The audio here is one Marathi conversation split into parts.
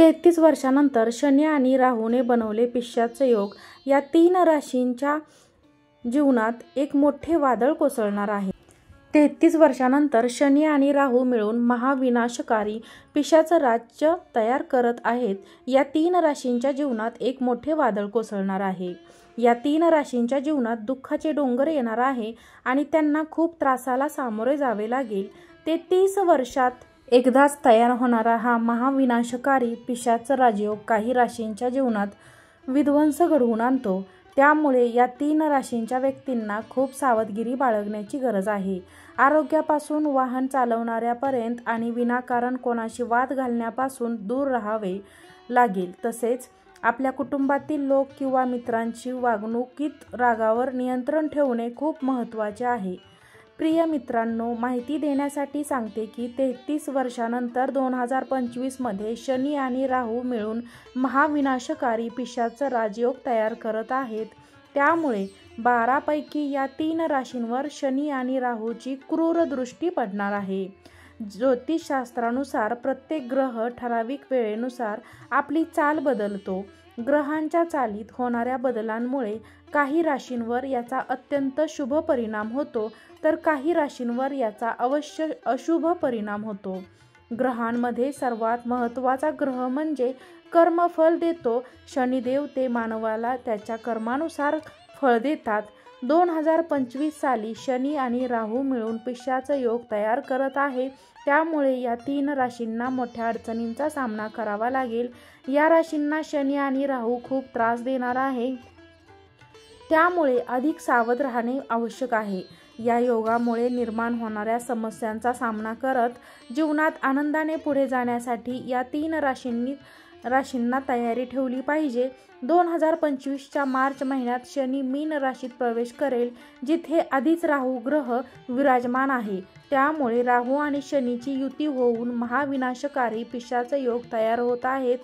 33 वर्षानंतर शनी आणि राहूने बनवले पिशाच योग. या 3 राशींच्या जीवनात एक मोठे वादळ कोसळणार आहे. 33 वर्षानंतर शनी आणि राहू मिळून महाविनाशकारी पिशाच राज्य तयार करत आहेत. या 3 राशींच्या जीवनात एक मोठे वादळ कोसळणार आहे. या 3 राशींच्या जीवनात दुःखाचे डोंगर येणार आहे आणि त्यांना खूप त्रासाला सामोरे जावे लागेल. 33 वर्षात एकदाच तयार होणारा हा महाविनाशकारी पिशाच राजयोग काही राशींच्या जीवनात विध्वंस घडवून आणतो. त्यामुळे या 3 राशींच्या व्यक्तींना खूप सावधगिरी बाळगण्याची गरज आहे. आरोग्यापासून वाहन चालवणाऱ्यापर्यंत आणि विनाकारण कोणाशी वाद घालण्यापासून दूर राहावे लागेल. तसेच आपल्या कुटुंबातील लोक किंवा मित्रांची वागणुकीत रागावर नियंत्रण ठेवणे खूप महत्त्वाचे आहे. प्रिय मित्रांनो, माहिती देण्यासाठी सांगते की 33 वर्षानंतर 2025 मध्ये शनी आणि राहू मिळून महाविनाशकारी पिशाच राजयोग तयार करत आहेत. त्यामुळे 12 पैकी या 3 राशींवर शनी आणि राहूची क्रूर दृष्टी पडणार आहे. ज्योतिषशास्त्रानुसार प्रत्येक ग्रह ठराविक वेळेनुसार आपली चाल बदलतो. ग्रहांच्या चालीत होणाऱ्या बदलांमुळे काही राशींवर याचा अत्यंत शुभ परिणाम होतो तर काही राशींवर याचा अवश्य अशुभ परिणाम होतो. ग्रहांमध्ये सर्वात महत्त्वाचा ग्रह म्हणजे कर्मफल देतो. शनिदेव ते मानवाला त्याच्या कर्मानुसार फळ देतात. 2025 साली शनी आणि राहू मिळून पिशाच योग तयार करत आहे. त्यामुळे या 3 राशींना मोठ्या अडचणींचा सामना करावा लागेल. या राशींना शनी आणि राहू खूप त्रास देणार आहे. त्यामुळे अधिक सावध राहणे आवश्यक आहे. या योगामुळे निर्माण होणाऱ्या समस्यांचा सामना करत जीवनात आनंदाने पुढे जाण्यासाठी या 3 राशींना तयारी ठेवली पाहिजे. 2025च्या मार्च महिन्यात शनी मीन राशीत प्रवेश करेल, जिथे आधीच राहू ग्रह विराजमान आहे. त्यामुळे राहू आणि शनीची युती होऊन महाविनाशकारी पिशाच योग तयार होत आहेत.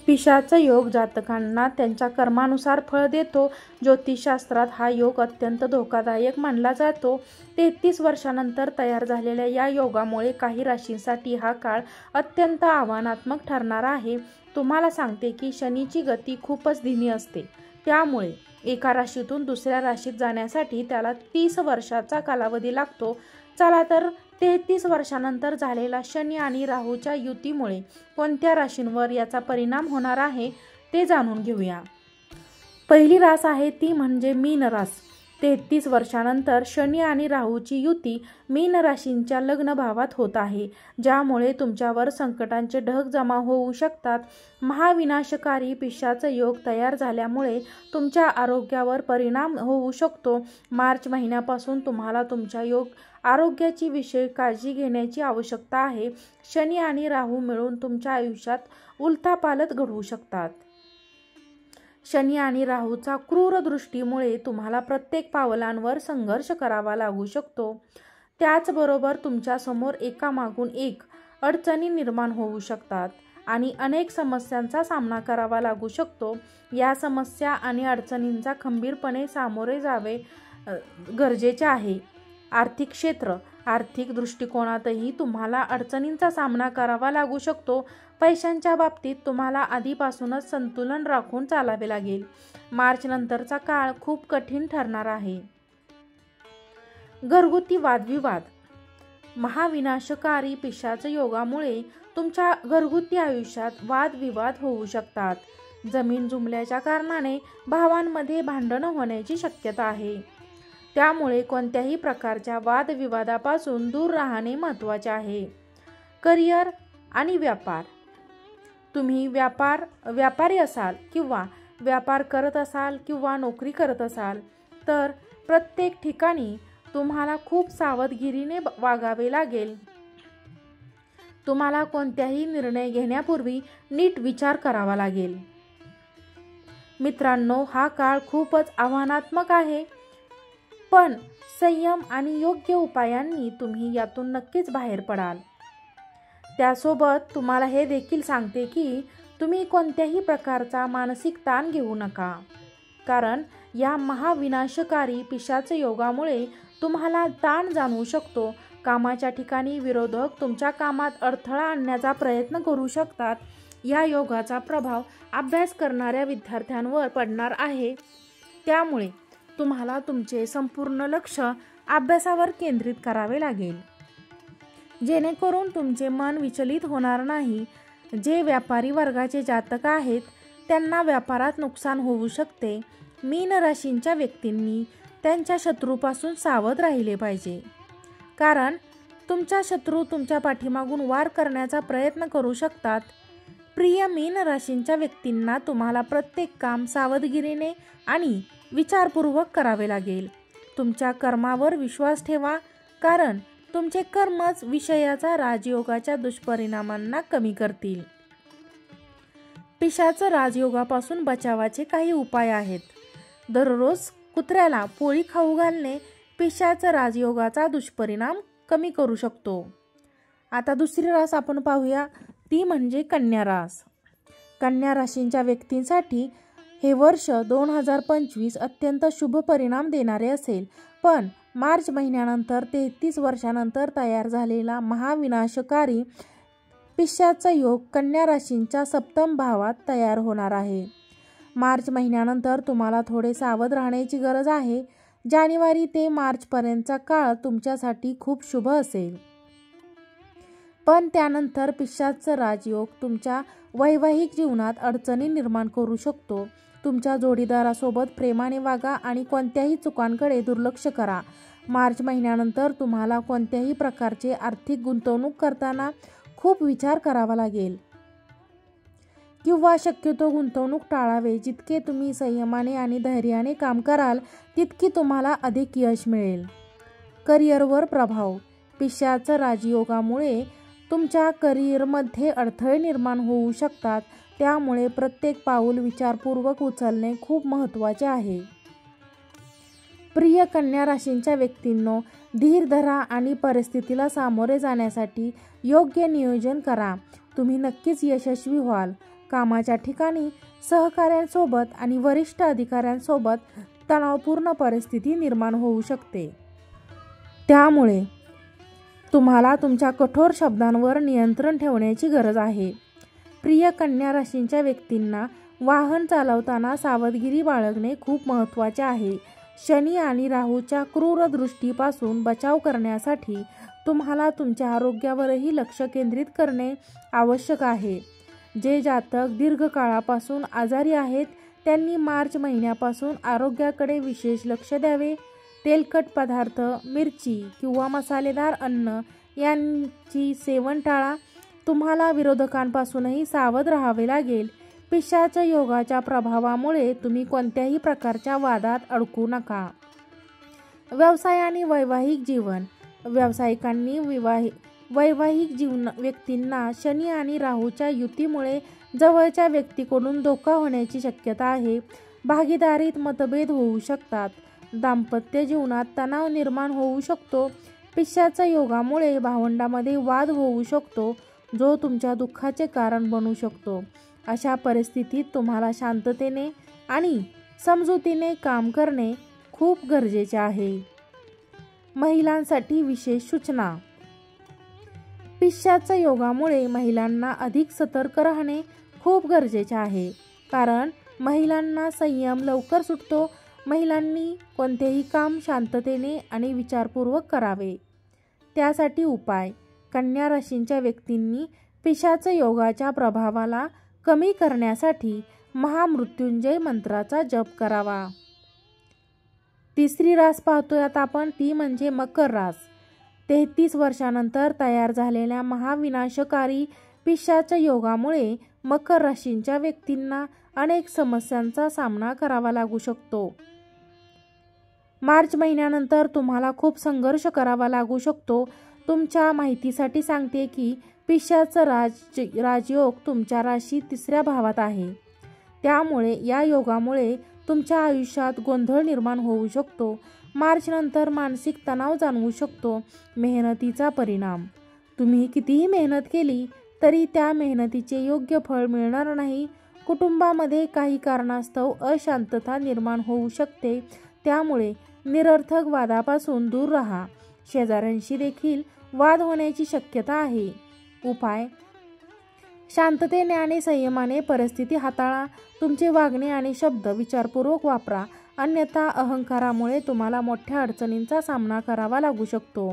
पिशाच योग जातकांना त्यांच्या कर्मानुसार फळ देतो. ज्योतिषशास्त्रात हा योग अत्यंत धोकादायक मानला जातो. 33 वर्षानंतर तयार झालेल्या या योगामुळे काही राशींसाठी हा काळ अत्यंत आव्हानात्मक ठरणार आहे. तुम्हाला सांगते की शनीची गती खूपच धीमी असते. त्यामुळे एका राशीतून दुसऱ्या राशीत जाण्यासाठी त्याला 30 वर्षाचा कालावधी लागतो. चला तर 33 वर्षानंतर झालेला शनी आणि राहूच्या युतीमुळे कोणत्या राशींवर याचा परिणाम होणार आहे ते जाणून घेऊया. पहिली रास आहे ती म्हणजे मीन रास. 33 वर्षानंतर शनी आणि राहूची युती मीन राशींच्या लग्न भावात होत आहे, ज्यामुळे तुमच्यावर संकटांचे ढग जमा होऊ शकतात. महाविनाशकारी पिशाच योग तयार झाल्यामुळे तुमच्या आरोग्यावर परिणाम होऊ शकतो. मार्च महिन्यापासून तुम्हाला तुमच्या आरोग्याची विषयी काळजी घेण्याची आवश्यकता आहे. शनी आणि राहू मिळून तुमच्या आयुष्यात उलथापालथ घडवू शकतात. शनी आणि राहूचा क्रूर दृष्टीमुळे तुम्हाला प्रत्येक पावलांवर संघर्ष करावा लागू शकतो. त्याचबरोबर तुमच्यासमोर एकामागून एक अडचणी निर्माण होऊ शकतात आणि अनेक समस्यांचा सामना करावा लागू शकतो. या समस्या आणि अडचणींचा खंबीरपणे सामोरे जावे गरजेचे आहे. आर्थिक क्षेत्र. आर्थिक दृष्टिकोनातही तुम्हाला अडचणींचा सामना करावा लागू शकतो. पैशांच्या बाबतीत तुम्हाला आधीपासूनच संतुलन राखून चालावे लागेल. मार्च नंतरचा काळ खूप कठीण ठरणार आहे. घरगुती वादविवाद. महाविनाशकारी पिशाच योगामुळे तुमच्या घरगुती आयुष्यात वादविवाद होऊ शकतात. जमीन जुमल्याच्या कारणाने भावांमध्ये भांडणं होण्याची शक्यता आहे. त्यामुळे कोणत्याही प्रकारच्या वादविवादापासून दूर राहणे महत्त्वाचे आहे. करिअर आणि व्यापार. तुम्ही व्यापारी असाल किंवा व्यापार करत असाल किंवा नोकरी करत असाल तर प्रत्येक ठिकाणी तुम्हाला खूप सावधगिरीने वागावे लागेल. तुम्हाला कोणत्याही निर्णय घेण्यापूर्वी नीट विचार करावा लागेल. मित्रांनो, हा काळ खूपच आव्हानात्मक आहे, पण संयम आणि योग्य उपायांनी तुम्ही यातून नक्कीच बाहेर पडाल. त्यासोबत तुम्हाला हे देखील सांगते की तुम्ही कोणत्याही प्रकारचा मानसिक ताण घेऊ नका, कारण या महाविनाशकारी पिशाच योगामुळे तुम्हाला ताण जाणवू शकतो. कामाच्या ठिकाणी विरोधक तुमच्या कामात अडथळा आणण्याचा प्रयत्न करू शकतात. या योगाचा प्रभाव अभ्यास करणाऱ्या विद्यार्थ्यांवर पडणार आहे. त्यामुळे तुम्हाला तुमचे संपूर्ण लक्ष अभ्यासावर केंद्रित करावे लागेल, जेणेकरून तुमचे मन विचलित होणार नाही. जे व्यापारी वर्गाचे जातक आहेत त्यांना व्यापारात नुकसान होऊ शकते. मीन राशींच्या व्यक्तींनी त्यांच्या शत्रूपासून सावध राहिले पाहिजे, कारण तुमचा शत्रू तुमच्या पाठीमागून वार करण्याचा प्रयत्न करू शकतात. प्रिय मीन राशींच्या व्यक्तींना तुम्हाला प्रत्येक काम सावधगिरीने आणि विचारपूर्वक करावे लागेल. तुमच्या कर्मावर विश्वास ठेवा, कारण तुमचे कर्मच विषयाचा राजयोगाच्या दुष्परिणामांना कमी करतील. पिशाच राजयोगापासून बचावाचे काही उपाय आहेत. दररोज कुत्र्याला पोळी खाऊ घालणे पिशाच राजयोगाचा दुष्परिणाम कमी करू शकतो. आता दुसरी रास आपण पाहूया, ती म्हणजे कन्या रास. कन्या राशींच्या व्यक्तींसाठी हे वर्ष 2025 अत्यंत शुभ परिणाम देणारे असेल. पण मार्च महिन्यानंतर 33 वर्षानंतर तयार झालेला महाविनाशकारी पिशाचा योग कन्या राशींच्या सप्तम भावात तयार होणार आहे. मार्च महिन्यानंतर तुम्हाला थोडे सावध राहण्याची गरज आहे. जानेवारी ते मार्चपर्यंतचा काळ तुमच्यासाठी खूप शुभ असेल. पण त्यानंतर पिशाचा राजयोग तुमच्या वैवाहिक जीवनात अडचणी निर्माण करू शकतो. तुमच्या जोडीदारासोबत प्रेमाने वागा आणि कोणत्याही चुकांकडे दुर्लक्ष करा. मार्च महिन्यानंतर तुम्हाला कोणत्याही प्रकारचे आर्थिक गुंतवणूक करताना खूप विचार करावा लागेल, किंवा शक्यतो गुंतवणूक टाळावे. जितके तुम्ही संयमाने आणि धैर्याने काम कराल तितकी तुम्हाला अधिक यश मिळेल. करिअरवर प्रभाव. पिशाच राजयोगामुळे तुमच्या करिअरमध्ये अडथळे निर्माण होऊ शकतात. त्यामुळे प्रत्येक पाऊल विचारपूर्वक उचलणे खूप महत्त्वाचे आहे. प्रिय कन्या राशींच्या व्यक्तींनो, धीर धरा आणि परिस्थितीला सामोरे जाण्यासाठी योग्य नियोजन करा. तुम्ही नक्कीच यशस्वी व्हाल. कामाच्या ठिकाणी सहकाऱ्यांसोबत आणि वरिष्ठ अधिकाऱ्यांसोबत तणावपूर्ण परिस्थिती निर्माण होऊ शकते. त्यामुळे तुम्हाला तुमच्या कठोर शब्दांवर नियंत्रण ठेवण्याची गरज आहे. प्रिय कन्या राशींच्या व्यक्तींना वाहन चालवताना सावधगिरी बाळगणे खूप महत्त्वाचे आहे. शनी आणि राहूच्या क्रूर दृष्टीपासून बचाव करण्यासाठी तुम्हाला तुमच्या आरोग्यावरही लक्ष केंद्रित करणे आवश्यक आहे. जे जातक दीर्घकाळापासून आजारी आहेत त्यांनी मार्च महिन्यापासून आरोग्याकडे विशेष लक्ष द्यावे. तेलकट पदार्थ, मिरची किंवा मसालेदार अन्न यांची सेवन टाळा. तुम्हाला विरोधकांपासूनही सावध राहावे लागेल. पिशाच योगाच्या प्रभावामुळे तुम्ही कोणत्याही प्रकारच्या वादात अडकू नका. व्यवसाय आणि वैवाहिक जीवन. व्यावसायिकांनी वैवाहिक व्यक्तींना शनी आणि राहूच्या युतीमुळे जवळच्या व्यक्तीकडून धोका होण्याची शक्यता आहे. भागीदारीत मतभेद होऊ शकतात. दाम्पत्य जीवनात तणाव निर्माण होऊ शकतो. पिशाच योगामुळे भावंडामध्ये वाद होऊ शकतो, जो तुमच्या दुःखाचे कारण बनू शकतो. अशा परिस्थितीत तुम्हाला शांततेने आणि समजुतीने काम करणे खूप गरजेचे आहे. महिलांसाठी विशेष सूचना. पिशाच योगामुळे महिलांना अधिक सतर्क राहणे खूप गरजेचे आहे, कारण महिलांना संयम लवकर सुटतो. महिलांनी कोणतेही काम शांततेने आणि विचारपूर्वक करावे. त्यासाठी उपाय. कन्या राशींच्या व्यक्तींनी पिशाच योगाच्या प्रभावाला कमी करण्यासाठी महामृत्युंजय मंत्राचा जप करावा. तिसरी रास पाहतोय आता आपण, ती म्हणजे मकर रास. 33 वर्षानंतर तयार झालेल्या महाविनाशकारी पिशाच योगामुळे मकर राशींच्या व्यक्तींना अनेक समस्यांचा सामना करावा लागू शकतो. मार्च महिन्यानंतर तुम्हाला खूप संघर्ष करावा लागू शकतो. तुमच्या माहितीसाठी सांगते की पिशाच राजयोग तुमच्या राशी 3ऱ्या भावात आहे. त्यामुळे या योगामुळे तुमच्या आयुष्यात गोंधळ निर्माण होऊ शकतो. मार्च नंतर मानसिक तणाव जाणवू शकतो. मेहनतीचा परिणाम. तुम्ही कितीही मेहनत केली तरी त्या मेहनतीचे योग्य फळ मिळणार नाही. कुटुंबामध्ये काही कारणास्तव अशांतता निर्माण होऊ शकते. त्यामुळे निरर्थक वादापासून दूर राहा. शेजाऱ्यांशी देखील वाद होण्याची शक्यता आहे. उपाय. शांततेने आणि संयमाने परिस्थिती हाताळा. तुमचे वागणे आणि शब्द विचारपूर्वक वापरा, अन्यथा अहंकारामुळे तुम्हाला मोठ्या अडचणींचा सामना करावा लागू शकतो.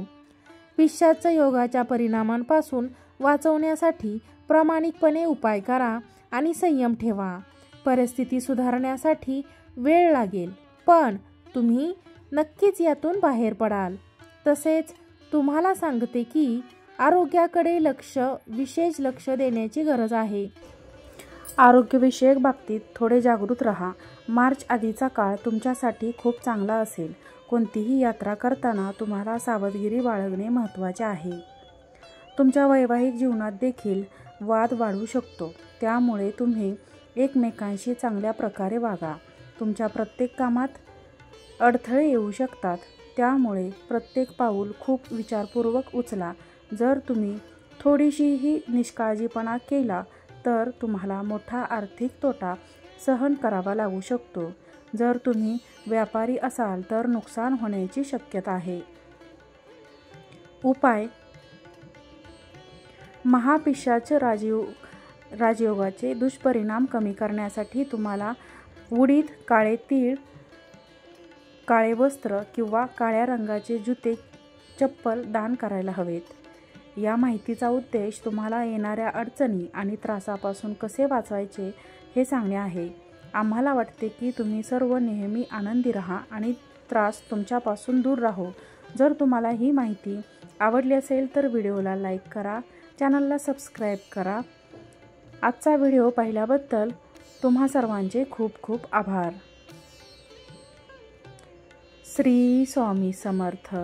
पिशाच योगाच्या परिणामांपासून वाचवण्यासाठी प्रामाणिकपणे उपाय करा आणि संयम ठेवा. परिस्थिती सुधारण्यासाठी वेळ लागेल, पण तुम्ही नक्कीच यातून बाहेर पडाल. तसेच तुम्हाला सांगते की आरोग्याकडे विशेष लक्ष देण्याची गरज आहे. आरोग्यविषयक बाबतीत थोडे जागरूक राहा. मार्च आधीचा काळ तुमच्यासाठी खूप चांगला असेल. कोणतीही यात्रा करताना तुम्हाला सावधगिरी बाळगणे महत्त्वाचे आहे. तुमच्या वैवाहिक जीवनात देखील वाद वाढू शकतो, त्यामुळे तुम्ही एकमेकांशी चांगल्या प्रकारे वागा. तुमच्या प्रत्येक कामात अडथळे येऊ शकतात, त्यामुळे प्रत्येक पाऊल खूप विचारपूर्वक उचला. जर तुम्ही थोडीशीही निष्काळजीपणा केला तर तुम्हाला मोठा आर्थिक तोटा सहन करावा लागू शकतो. जर तुम्ही व्यापारी असाल तर नुकसान होण्याची शक्यता आहे. उपाय: महापिशाच राजयोगाचे दुष्परिणाम कमी करण्यासाठी तुम्हाला उडीद, काळे तीळ, काळे वस्त्र किंवा काळ्या रंगाचे जुते, चप्पल दान करायला हवेत. या माहितीचा उद्देश तुम्हाला येणाऱ्या अडचणी आणि त्रासापासून कसे वाचवायचे हे सांगणे आहे. आम्हाला वाटते की तुम्ही सर्व नेहमी आनंदी राहा आणि त्रास तुमच्यापासून दूर राहो. जर तुम्हाला ही माहिती आवडली असेल तर व्हिडिओला लाईक करा, चॅनलला सबस्क्राईब करा. आजचा व्हिडिओ पाहिल्याबद्दल तुम्हा सर्वांचे खूप खूप आभार. श्री स्वामी समर्थ.